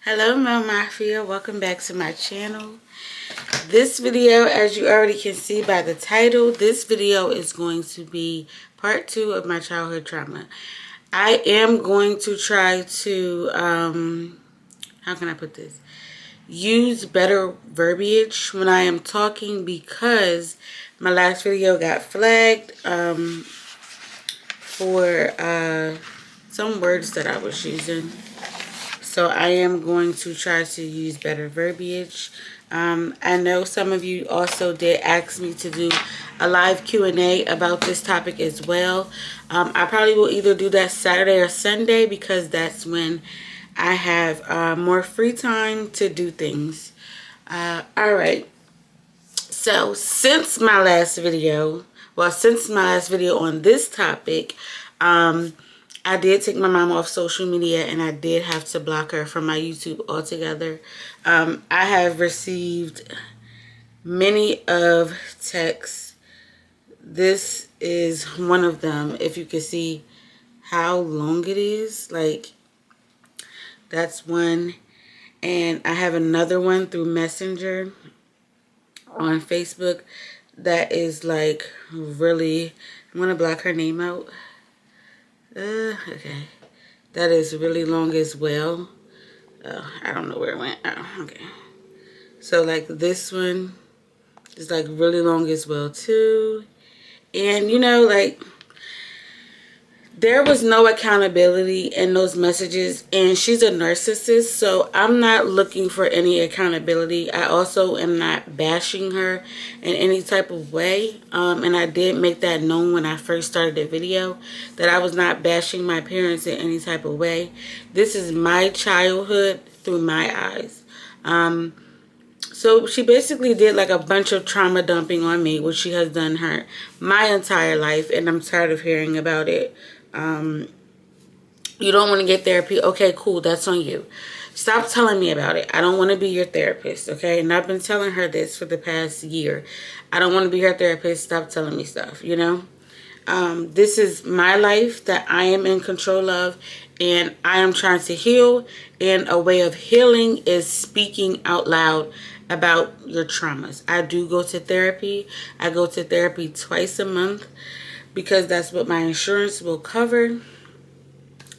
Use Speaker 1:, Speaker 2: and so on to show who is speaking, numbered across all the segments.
Speaker 1: Hello Mafia, welcome back to my channel. This video, as you already can see by the title, this video is going to be part 2 of my childhood trauma. I am going to try to, how can I put this? Use better verbiage when I am talking because my last video got flagged for some words that I was using. So I am going to try to use better verbiage. I know some of you also did ask me to do a live Q&A about this topic as well. I probably will either do that Saturday or Sunday because that's when I have more free time to do things. Alright. So since my last video on this topic, I did take my mom off social media and I did have to block her from my YouTube altogether. I have received many of texts. This is one of them. If you can see how long it is, like that's one. And I have another one through Messenger on Facebook that is like really, I'm gonna block her name out. Okay, that is really long as well. I don't know where it went. Oh, okay. So like this one is like really long as well too. And you know, like there was no accountability in those messages, and she's a narcissist, so I'm not looking for any accountability. I also am not bashing her in any type of way, and I did make that known when I first started the video, that I was not bashing my parents in any type of way. This is my childhood through my eyes. So she basically did like a bunch of trauma dumping on me, which she has done my entire life, and I'm tired of hearing about it. You don't want to get therapy. Okay, cool. That's on you. Stop telling me about it. I don't want to be your therapist, okay? And I've been telling her this for the past year. I don't want to be her therapist. Stop telling me stuff, you know? This is my life that I am in control of, and I am trying to heal, and a way of healing is speaking out loud about your traumas. I do go to therapy. I go to therapy twice a month because that's what my insurance will cover.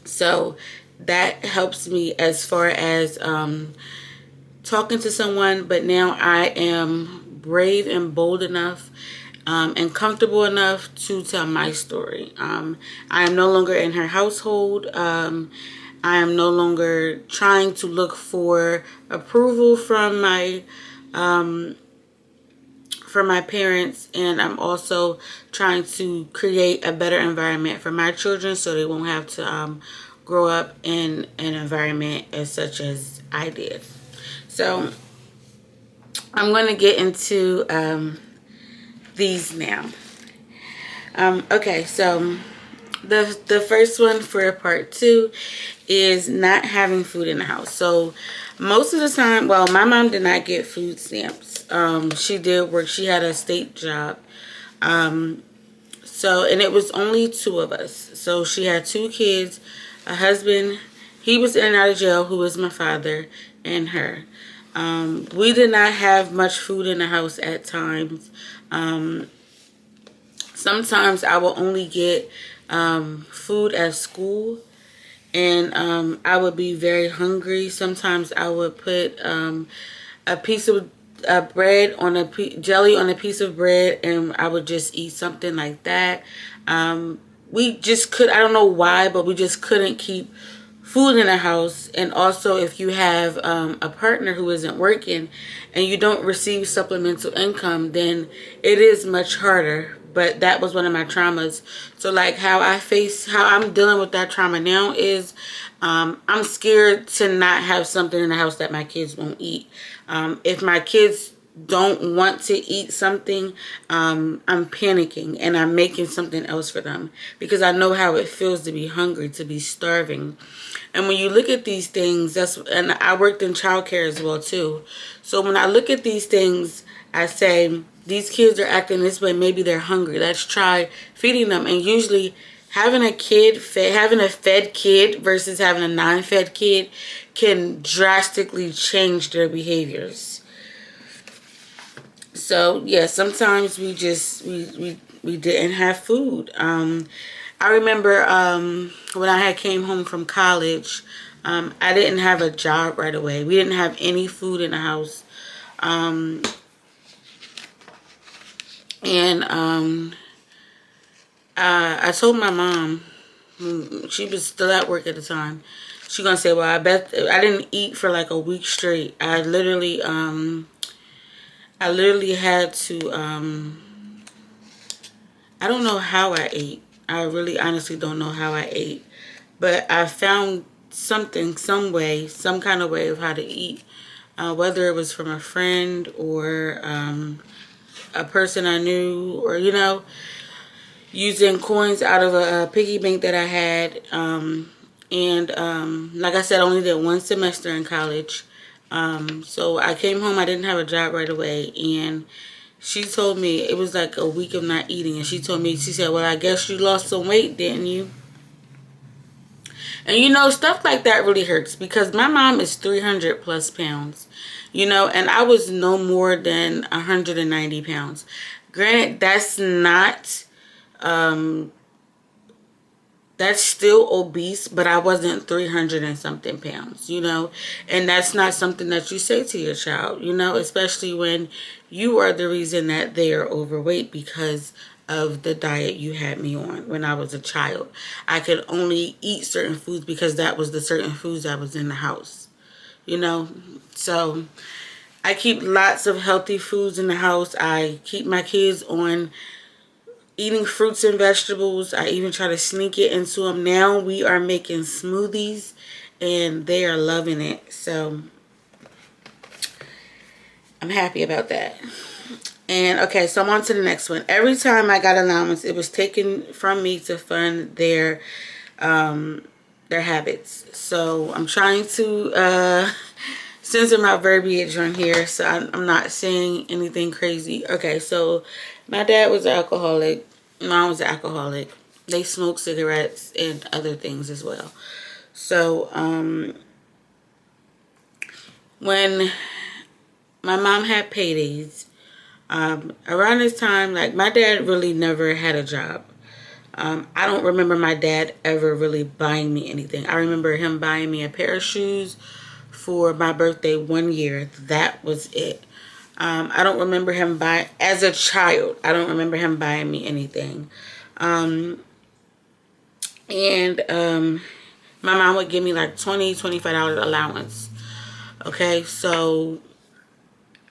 Speaker 1: So that helps me as far as talking to someone. But now I am brave and bold enough and comfortable enough to tell my story. I am no longer in her household. I am no longer trying to look for approval from my parents, and I'm also trying to create a better environment for my children so they won't have to grow up in an environment as such as I did. So I'm going to get into these now. Okay, so the first one for part 2 is not having food in the house. So most of the time, well, my mom did not get food stamps. She did work. She had a state job. So, and it was only 2 of us. So she had 2 kids, a husband. He was in and out of jail, who was my father, and her. We did not have much food in the house at times. Sometimes I will only get food at school, and I would be very hungry. Sometimes I would put a piece of bread on jelly on a piece of bread, and I would just eat something like that. We just I don't know why, but we just couldn't keep food in the house. And also, if you have a partner who isn't working and you don't receive supplemental income, then it is much harder. But that was one of my traumas. So like how I'm dealing with that trauma now is I'm scared to not have something in the house that my kids won't eat. If my kids don't want to eat something, I'm panicking and I'm making something else for them because I know how it feels to be hungry, to be starving. And when you look at these things, and I worked in childcare as well too. So when I look at these things, I say, these kids are acting this way, maybe they're hungry. Let's try feeding them. And usually having a kid, having a fed kid versus having a non-fed kid can drastically change their behaviors. So yeah, sometimes we just we didn't have food. I remember when I had came home from college, I didn't have a job right away. We didn't have any food in the house. I told my mom, she was still at work at the time. She gonna say, well, I bet I didn't eat for like a week straight. I literally had to, I don't know how I ate. I really honestly don't know how I ate. But I found something, some way, some kind of way of how to eat. Whether it was from a friend or a person I knew, or, you know, using coins out of a piggy bank that I had. Like I said, I only did one semester in college. So I came home, I didn't have a job right away, and she told me, it was like a week of not eating, and she told me, she said, well, I guess you lost some weight, didn't you? And you know, stuff like that really hurts, because my mom is 300 plus pounds, you know, and I was no more than 190 pounds. Granted, that's not, that's still obese, but I wasn't 300 and something pounds, you know, and that's not something that you say to your child, you know, especially when you are the reason that they are overweight because of the diet you had me on when I was a child. I could only eat certain foods because that was the certain foods that was in the house, you know. So I keep lots of healthy foods in the house. I keep my kids on eating fruits and vegetables. I even try to sneak it into them. Now we are making smoothies and they are loving it. So I'm happy about that. And okay, so I'm on to the next one. Every time I got allowance, it was taken from me to fund their habits. So I'm trying to censor my verbiage on here, so I'm not saying anything crazy. Okay, so my dad was an alcoholic. Mom was an alcoholic. They smoked cigarettes and other things as well. So when my mom had paydays, around this time, like, my dad really never had a job. I don't remember my dad ever really buying me anything. I remember him buying me a pair of shoes for my birthday one year. That was it. I don't remember him buying, as a child, I don't remember him buying me anything. My mom would give me like $20-$25 allowance. Okay, so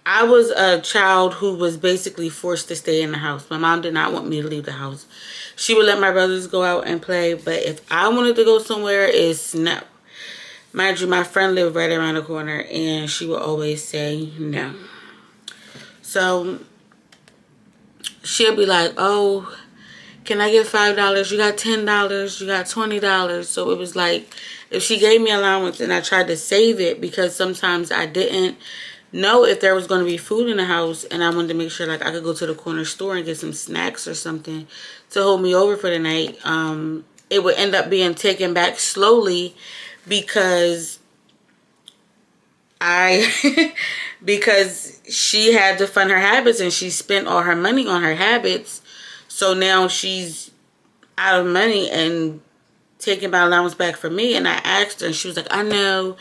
Speaker 1: I was a child who was basically forced to stay in the house. My mom did not want me to leave the house. She would let my brothers go out and play, but if I wanted to go somewhere, it's no. Mind you, my friend lived right around the corner, and she would always say no. So she'll be like, oh, can I get $5? You got $10, you got $20. So it was like, if she gave me allowance and I tried to save it, because sometimes I didn't know if there was going to be food in the house, and I wanted to make sure like I could go to the corner store and get some snacks or something to hold me over for the night, it would end up being taken back slowly, because because she had to fund her habits, and she spent all her money on her habits. So now she's out of money and taking my allowance back from me. And I asked her, and she was like, I know,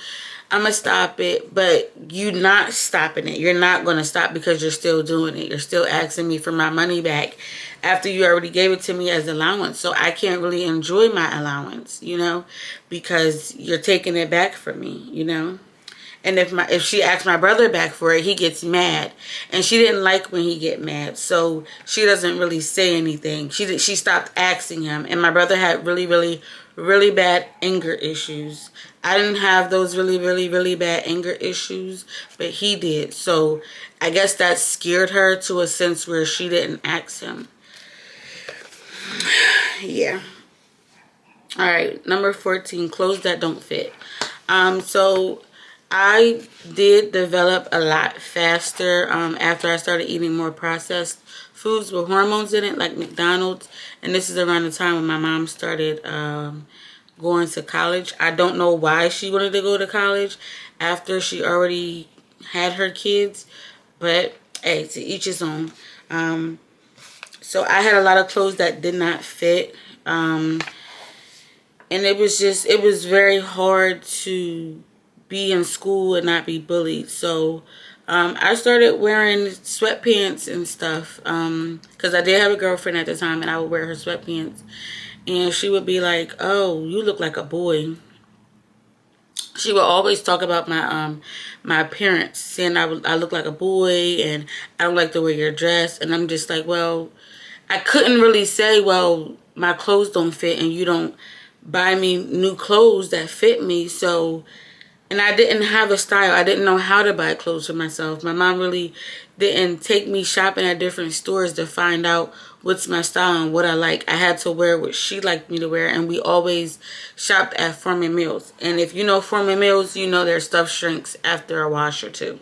Speaker 1: I'm going to stop it. But you're not stopping it. You're not going to stop, because you're still doing it. You're still asking me for my money back after you already gave it to me as allowance. So I can't really enjoy my allowance, you know, because you're taking it back from me, you know. And if she asks my brother back for it, he gets mad. And she didn't like when he get mad. So she doesn't really say anything. She stopped asking him. And my brother had really, really, really bad anger issues. I didn't have those really, really, really bad anger issues, but he did. So I guess that scared her to a sense where she didn't ask him. Yeah. All right. Number 14, clothes that don't fit. So I did develop a lot faster after I started eating more processed foods with hormones in it, like McDonald's. And this is around the time when my mom started going to college. I don't know why she wanted to go to college after she already had her kids, but hey, to each his own. So I had a lot of clothes that did not fit. And it was very hard to be in school and not be bullied. So I started wearing sweatpants and stuff because I did have a girlfriend at the time, and I would wear her sweatpants. And she would be like, "Oh, you look like a boy." She would always talk about my appearance, saying I look like a boy and I don't like the way you're dressed. And I'm just like, well, I couldn't really say, well, my clothes don't fit and you don't buy me new clothes that fit me. So, and I didn't have a style. I didn't know how to buy clothes for myself. My mom really didn't take me shopping at different stores to find out what's my style and what I like. I had to wear what she liked me to wear, and we always shopped at Foreman Mills. And if you know Foreman Mills, you know their stuff shrinks after a wash or two.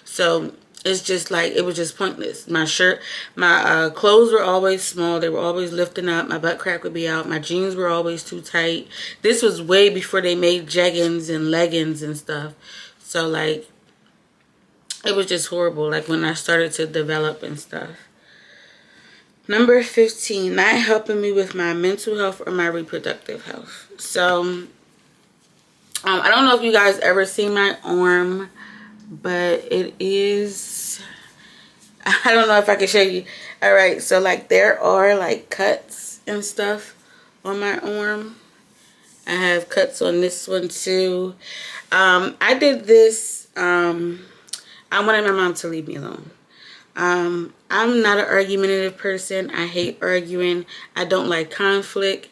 Speaker 1: So it's just like, it was just pointless. My clothes were always small. They were always lifting up. My butt crack would be out. My jeans were always too tight. This was way before they made jeggings and leggings and stuff. So like, it was just horrible. Like when I started to develop and stuff. Number 15, not helping me with my mental health or my reproductive health. So I don't know if you guys ever seen my arm, but it is, I don't know if I can show you. All right, so like there are like cuts and stuff on my arm. I have cuts on this one too. I did this, I wanted my mom to leave me alone. I'm not an argumentative person. I hate arguing. I don't like conflict.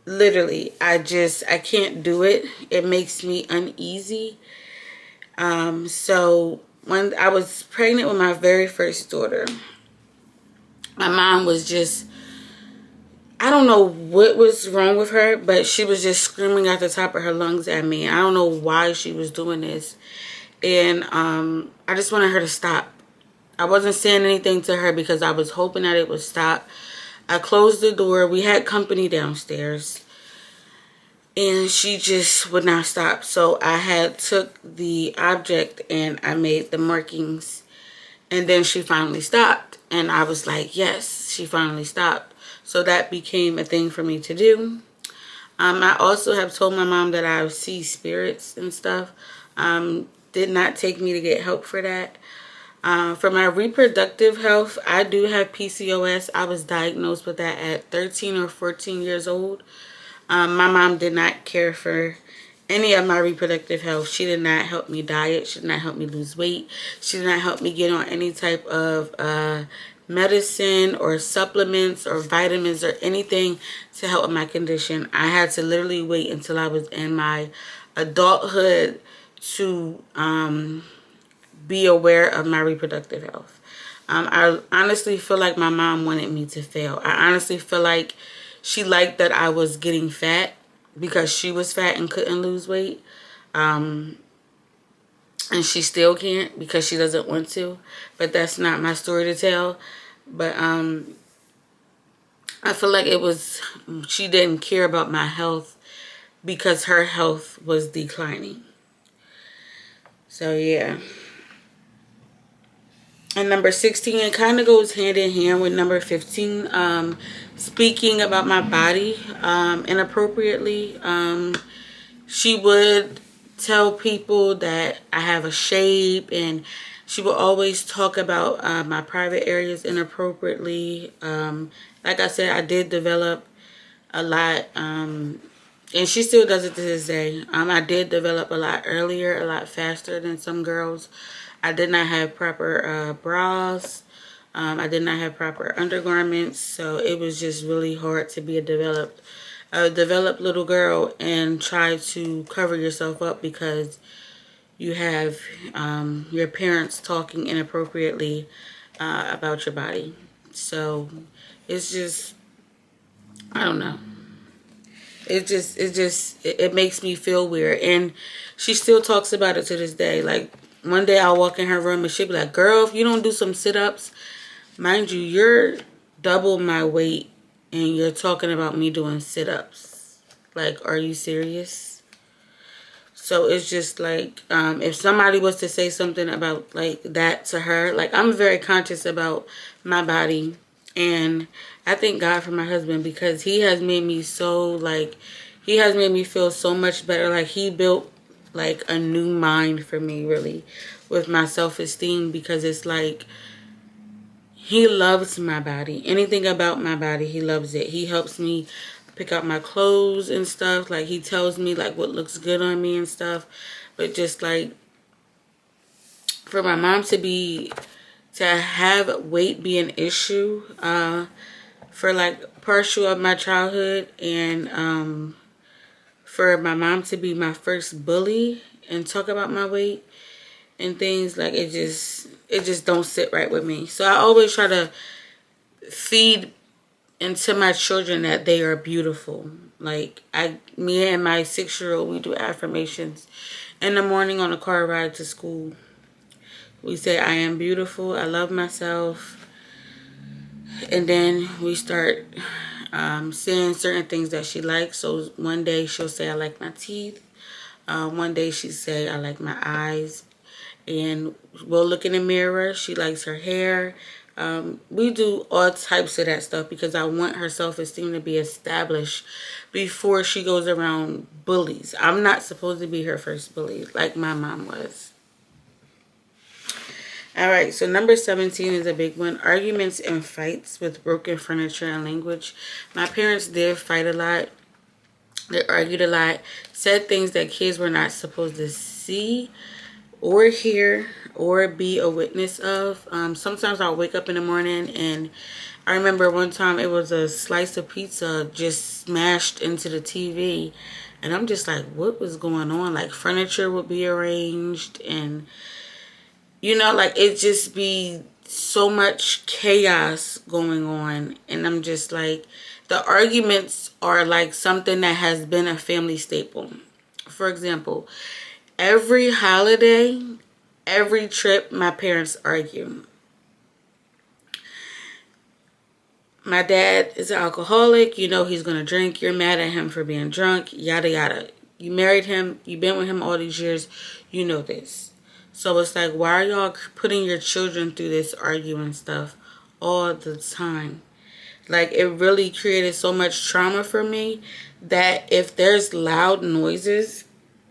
Speaker 1: Literally, I can't do it. It makes me uneasy. So when I was pregnant with my very first daughter, my mom was just, I don't know what was wrong with her, but she was just screaming at the top of her lungs at me. I don't know why she was doing this. And I just wanted her to stop. I wasn't saying anything to her because I was hoping that it would stop. I closed the door. We had company downstairs. And she just would not stop. So I had took the object and I made the markings. And then she finally stopped. And I was like, yes, she finally stopped. So that became a thing for me to do. I also have told my mom that I see spirits and stuff. Did not take me to get help for that. For my reproductive health, I do have PCOS. I was diagnosed with that at 13 or 14 years old. My mom did not care for any of my reproductive health. She did not help me diet. She did not help me lose weight. She did not help me get on any type of medicine or supplements or vitamins or anything to help with my condition. I had to literally wait until I was in my adulthood to be aware of my reproductive health. I honestly feel like my mom wanted me to fail. I honestly feel like she liked that I was getting fat because she was fat and couldn't lose weight. And she still can't because she doesn't want to. But that's not my story to tell. But I feel like she didn't care about my health because her health was declining. So yeah. And number 16, it kind of goes hand in hand with number 15. Speaking about my body inappropriately. She would tell people that I have a shape, and she would always talk about my private areas inappropriately. Like I said, I did develop a lot, and she still does it to this day. I did develop a lot earlier, a lot faster than some girls. I did not have proper bras. I did not have proper undergarments, so it was just really hard to be a developed little girl and try to cover yourself up because you have your parents talking inappropriately about your body. So it's just, I don't know. It makes me feel weird. And she still talks about it to this day. Like, one day I'll walk in her room and she'll be like, girl, if you don't do some sit-ups, mind you, you're double my weight and you're talking about me doing sit-ups. Like, are you serious? So it's just like, if somebody was to say something about like that to her, like, I'm very conscious about my body. And I thank God for my husband, because he has made me so, like, he has made me feel so much better. Like, he built like a new mind for me, really, with my self-esteem, because it's like, he loves my body. Anything about my body, he loves it. He helps me pick out my clothes and stuff. Like, he tells me like what looks good on me and stuff. But just like, for my mom to have weight be an issue for like partial of my childhood, and for my mom to be my first bully and talk about my weight and things, like, it just don't sit right with me. So I always try to feed into my children that they are beautiful. Like, me and my 6-year-old, we do affirmations in the morning on the car ride to school. We say, I am beautiful, I love myself. And then we start saying certain things that she likes. So one day she'll say, I like my teeth. One day she say, I like my eyes. And we'll look in the mirror. She likes her hair. We do all types of that stuff, because I want her self-esteem to be established before she goes around bullies. I'm not supposed to be her first bully like my mom was. Alright, so number 17 is a big one. Arguments and fights with broken furniture and language. My parents did fight a lot. They argued a lot. Said things that kids were not supposed to see or hear or be a witness of. Sometimes I'll wake up in the morning, and I remember one time it was a slice of pizza just smashed into the TV. And I'm just like, what was going on? Like, furniture would be arranged, and like, it just be so much chaos going on. And I'm just like, the arguments are like something that has been a family staple. For example, every holiday, every trip, my parents argue. My dad is an alcoholic. You know he's going to drink. You're mad at him for being drunk. Yada, yada. You married him. You've been with him all these years. You know this. So it's like, why are y'all putting your children through this arguing stuff all the time? Like, it really created so much trauma for me that if there's loud noises,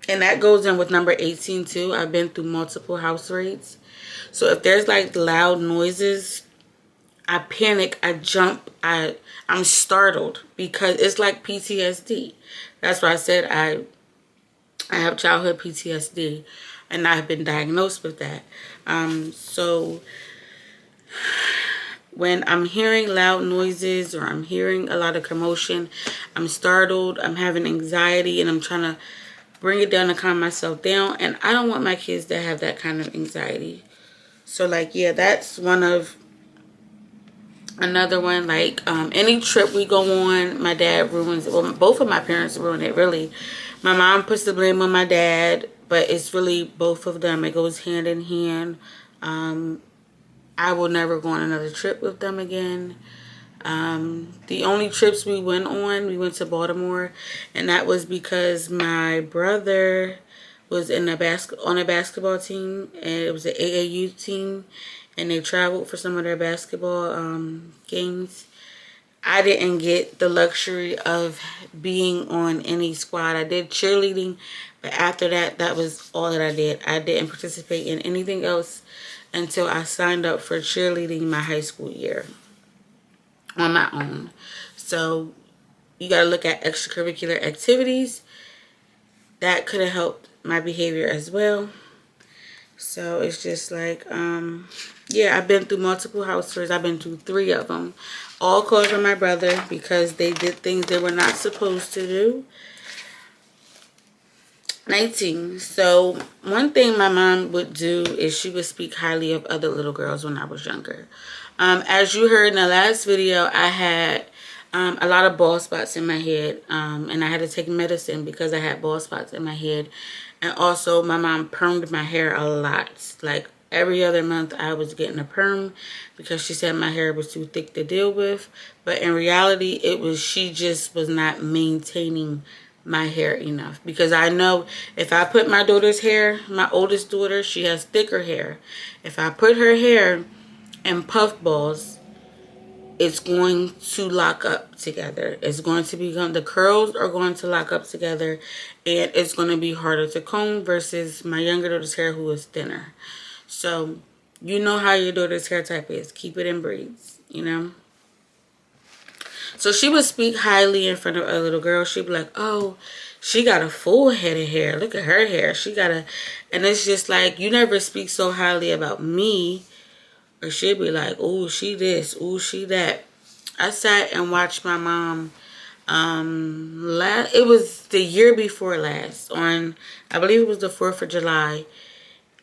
Speaker 1: and that goes in with number 18 too. I've been through multiple house raids. So if there's like loud noises, I panic, I jump, I'm startled, because it's like PTSD. That's why I said I have childhood PTSD, and I've been diagnosed with that. So when I'm hearing loud noises or I'm hearing a lot of commotion, I'm startled, I'm having anxiety, and I'm trying to bring it down to calm myself down. And I don't want my kids to have that kind of anxiety. So, like, yeah, that's another one. Like, any trip we go on, my dad ruins it. Well, both of my parents ruin it, really. My mom puts the blame on my dad, but it's really both of them. It goes hand in hand. I will never go on another trip with them again. The only trips we went to Baltimore, and that was because my brother was on a basketball team, and it was an AAU team, and they traveled for some of their basketball games. I didn't get the luxury of being on any squad. I did cheerleading, but after that, that was all that I did. I didn't participate in anything else until I signed up for cheerleading my high school year on my own. So you got to look at extracurricular activities. That could have helped my behavior as well. So it's just like, yeah, I've been through multiple house tours. I've been through 3 of them. All caused by my brother, because they did things they were not supposed to do. 19. So one thing my mom would do is she would speak highly of other little girls when I was younger. As you heard in the last video, I had a lot of bald spots in my head, and I had to take medicine because I had bald spots in my head. And also my mom permed my hair a lot. Like every other month I was getting a perm because she said my hair was too thick to deal with. But in reality, it was, she just was not maintaining my hair enough. Because I know if I put my daughter's hair, my oldest daughter, she has thicker hair. If I put her hair in puff balls, it's going to lock up together. It's going to become, the curls are going to lock up together, and it's going to be harder to comb versus my younger daughter's hair, who is thinner. So you know how your daughter's hair type is. Keep it in braids, you know. So she would speak highly in front of a little girl. She'd be like, oh, she got a full head of hair. Look at her hair. She got a, and it's just like, you never speak so highly about me. Or she'd be like, oh, she this, oh, she that. I sat and watched my mom, it was the year before last, on, I believe it was the 4th of July.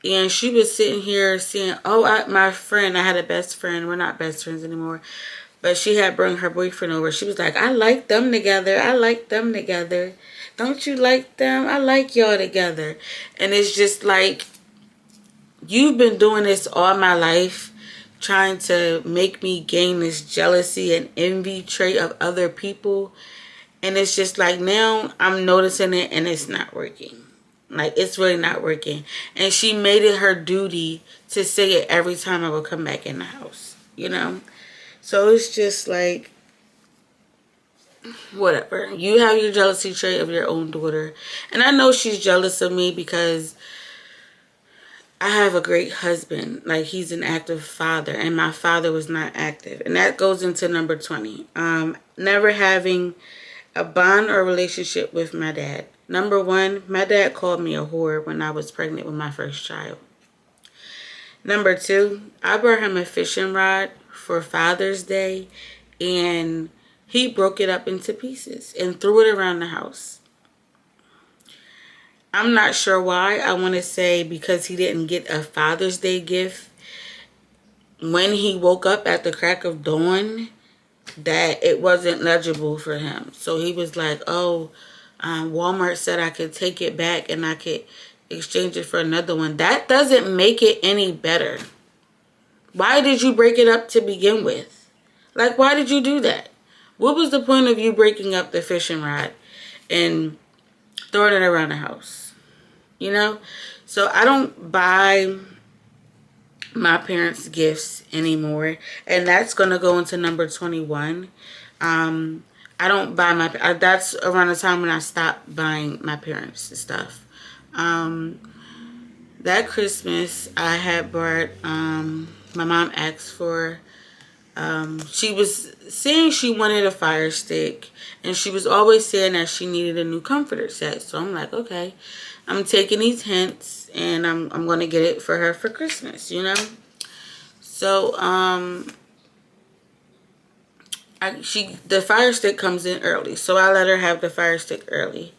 Speaker 1: And she was sitting here saying, oh, my friend, I had a best friend. We're not best friends anymore. But she had brought her boyfriend over. She was like, I like them together. I like them together. Don't you like them? I like y'all together. And it's just like, you've been doing this all my life, trying to make me gain this jealousy and envy trait of other people. And it's just like, now I'm noticing it and it's not working. Like, it's really not working. And she made it her duty to say it every time I would come back in the house, you know. So it's just like, whatever. You have your jealousy trait of your own daughter. And I know she's jealous of me because I have a great husband. Like, he's an active father, and my father was not active. And that goes into number 20. Never having a bond or relationship with my dad. Number 1, my dad called me a whore when I was pregnant with my first child. Number 2, I brought him a fishing rod for Father's Day, and he broke it up into pieces and threw it around the house. I'm not sure why. I want to say because he didn't get a Father's Day gift when he woke up at the crack of dawn, that it wasn't legible for him. So he was like, oh, Walmart said I could take it back and I could exchange it for another one. That doesn't make it any better. Why did you break it up to begin with? Like, why did you do that? What was the point of you breaking up the fishing rod and throwing it around the house? You know? So I don't buy my parents gifts anymore, and that's going to go into number 21. I don't buy my, that's around the time when I stopped buying my parents stuff. That Christmas I had bought, my mom asked for, she was saying she wanted a Fire Stick, and she was always saying that she needed a new comforter set. So I'm like, okay, I'm taking these hints, and I'm going to get it for her for Christmas, you know? So, the Fire Stick comes in early, so I let her have the Fire Stick early.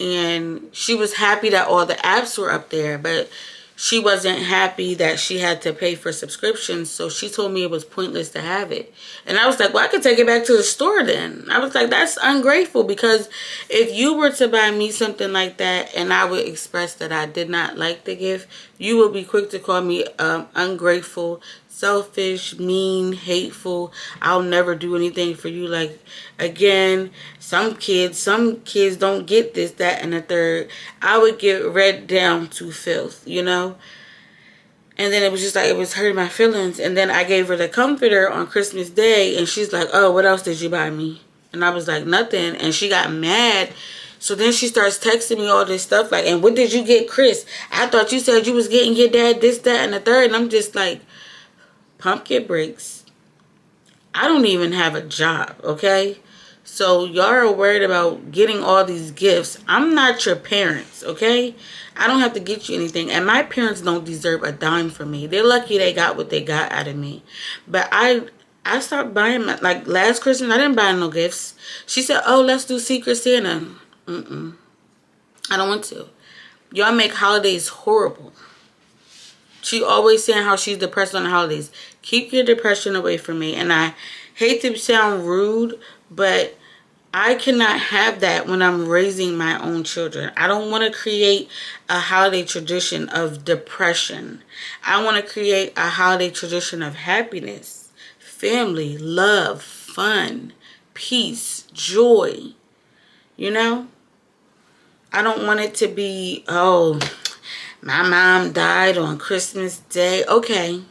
Speaker 1: And she was happy that all the apps were up there, but she wasn't happy that she had to pay for subscriptions, so she told me it was pointless to have it. And I was like, well, I could take it back to the store then. I was like, that's ungrateful, because if you were to buy me something like that and I would express that I did not like the gift, you would be quick to call me ungrateful, selfish, mean, hateful. I'll never do anything for you. Like, again, some kids don't get this, that, and the third. I would get read down to filth, you know? And then it was just like, it was hurting my feelings. And then I gave her the comforter on Christmas Day, and she's like, oh, what else did you buy me? And I was like, nothing. And she got mad. So then she starts texting me all this stuff like, and what did you get, Chris? I thought you said you was getting your dad this, that, and the third. And I'm just like, pump your brakes. I don't even have a job, okay? So y'all are worried about getting all these gifts. I'm not your parents, okay? I don't have to get you anything. And my parents don't deserve a dime from me. They're lucky they got what they got out of me. But I stopped buying, like last Christmas, I didn't buy no gifts. She said, oh, let's do Secret Santa. I don't want to. Y'all make holidays horrible. She always saying how she's depressed on the holidays. Keep your depression away from me. And I hate to sound rude, but I cannot have that when I'm raising my own children. I don't want to create a holiday tradition of depression. I want to create a holiday tradition of happiness, family, love, fun, peace, joy. You know? I don't want it to be, oh, my mom died on Christmas Day. Okay.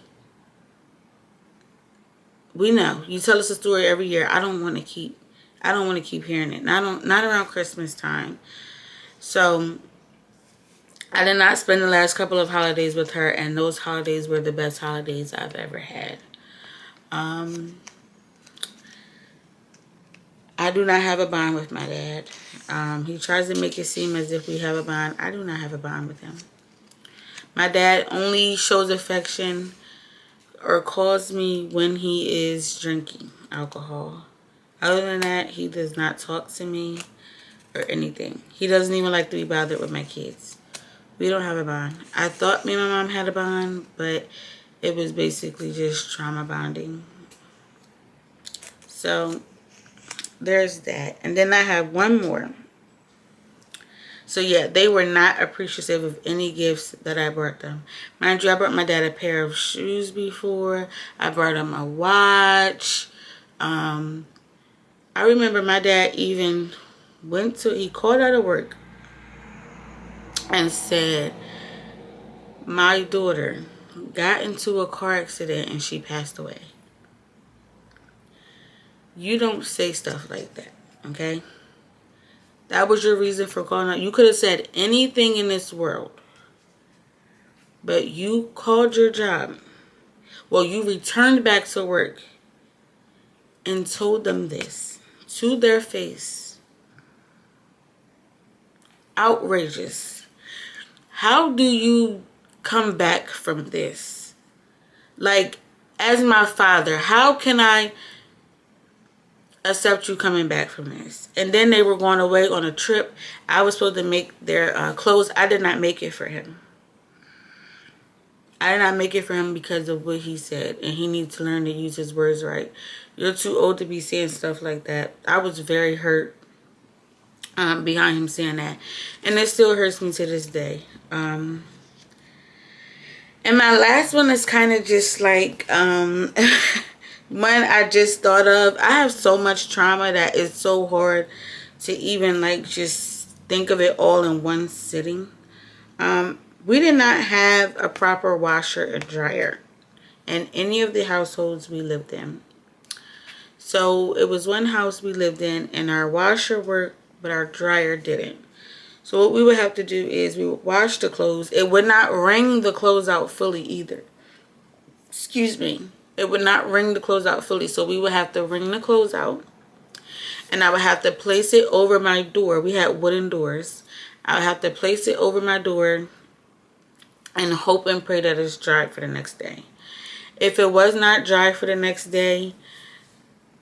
Speaker 1: We know. You tell us a story every year. I don't want to keep hearing it. Not around Christmas time. So I did not spend the last couple of holidays with her, and those holidays were the best holidays I've ever had. I do not have a bond with my dad. He tries to make it seem as if we have a bond. I do not have a bond with him. My dad only shows affection or calls me when he is drinking alcohol. Other than that, he does not talk to me or anything. He doesn't even like to be bothered with my kids. We don't have a bond. I thought me and my mom had a bond, but it was basically just trauma bonding. So there's that. And then I have one more. So yeah, they were not appreciative of any gifts that I brought them. Mind you, I brought my dad a pair of shoes before. I brought him a watch. I remember my dad even he called out of work and said, my daughter got into a car accident and she passed away. You don't say stuff like that, okay? That was your reason for calling out. You could have said anything in this world, but you called your job. Well, you returned back to work and told them this to their face. Outrageous. How do you come back from this? Like, as my father, how can I accept you coming back from this? And then they were going away on a trip. I was supposed to make their clothes. I did not make it for him. I did not make it for him because of what he said. And he needs to learn to use his words right. You're too old to be saying stuff like that. I was very hurt behind him saying that. And it still hurts me to this day. And my last one is kind of just like one I just thought of. I have so much trauma that it's so hard to even like just think of it all in one sitting. We did not have a proper washer and dryer in any of the households we lived in. So it was one house we lived in and our washer worked, but our dryer didn't. So what we would have to do is we would wash the clothes. It would not wring the clothes out fully either. Excuse me. It would not wring the clothes out fully. So we would have to wring the clothes out. And I would have to place it over my door. We had wooden doors. I would have to place it over my door and hope and pray that it's dry for the next day. If it was not dry for the next day,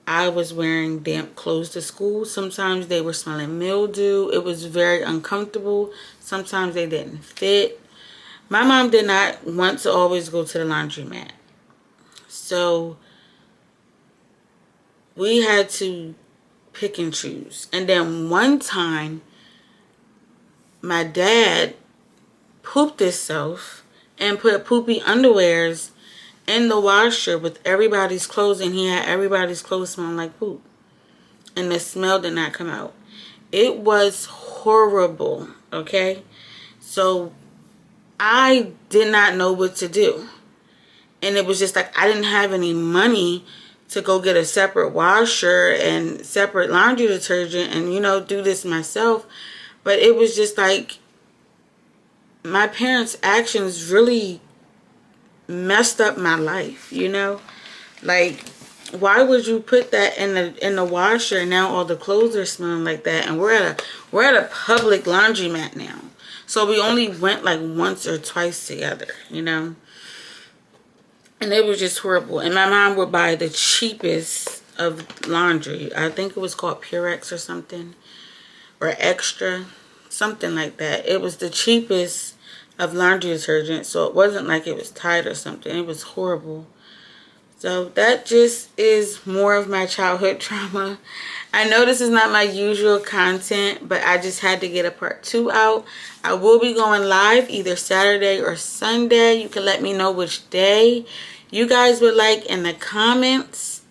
Speaker 1: I was wearing damp clothes to school. Sometimes they were smelling mildew. It was very uncomfortable. Sometimes they didn't fit. My mom did not want to always go to the laundromat. So we had to pick and choose. And then one time, my dad pooped himself and put poopy underwears in the washer with everybody's clothes, and he had everybody's clothes smelling like poop. And the smell did not come out. It was horrible, okay? So I did not know what to do. And it was just like I didn't have any money to go get a separate washer and separate laundry detergent and, you know, do this myself. But it was just like my parents' actions really messed up my life, you know? Like, why would you put that in the washer and now all the clothes are smelling like that? And we're at a public laundromat now. So we only went like once or twice together, you know? And it was just horrible. And my mom would buy the cheapest of laundry. I think it was called Purex or something. Or Extra. Something like that. It was the cheapest of laundry detergent, so it wasn't like it was tight or something. It was horrible. So that just is more of my childhood trauma. I know this is not my usual content, but I just had to get a part 2 out. I will be going live either Saturday or Sunday. You can let me know which day you guys would like in the comments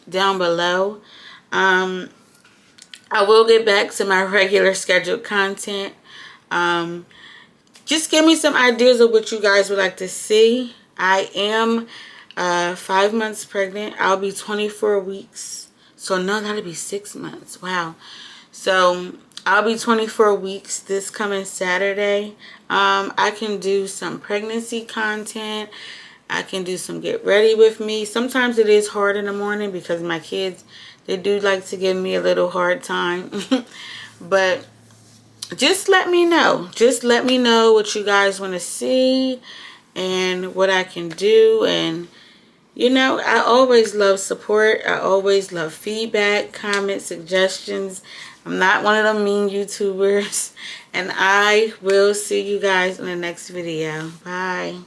Speaker 1: down below. I will get back to my regular scheduled content. Just give me some ideas of what you guys would like to see. I am 5 months pregnant. I'll be 24 weeks. So no, that'll be 6 months. Wow. So I'll be 24 weeks this coming Saturday. I can do some pregnancy content. I can do some get ready with me. Sometimes it is hard in the morning because my kids, they do like to give me a little hard time. But just let me know. Just let me know what you guys want to see and what I can do. And you know, I always love support. I always love feedback, comments, suggestions. I'm not one of them mean YouTubers. And I will see you guys in the next video. Bye.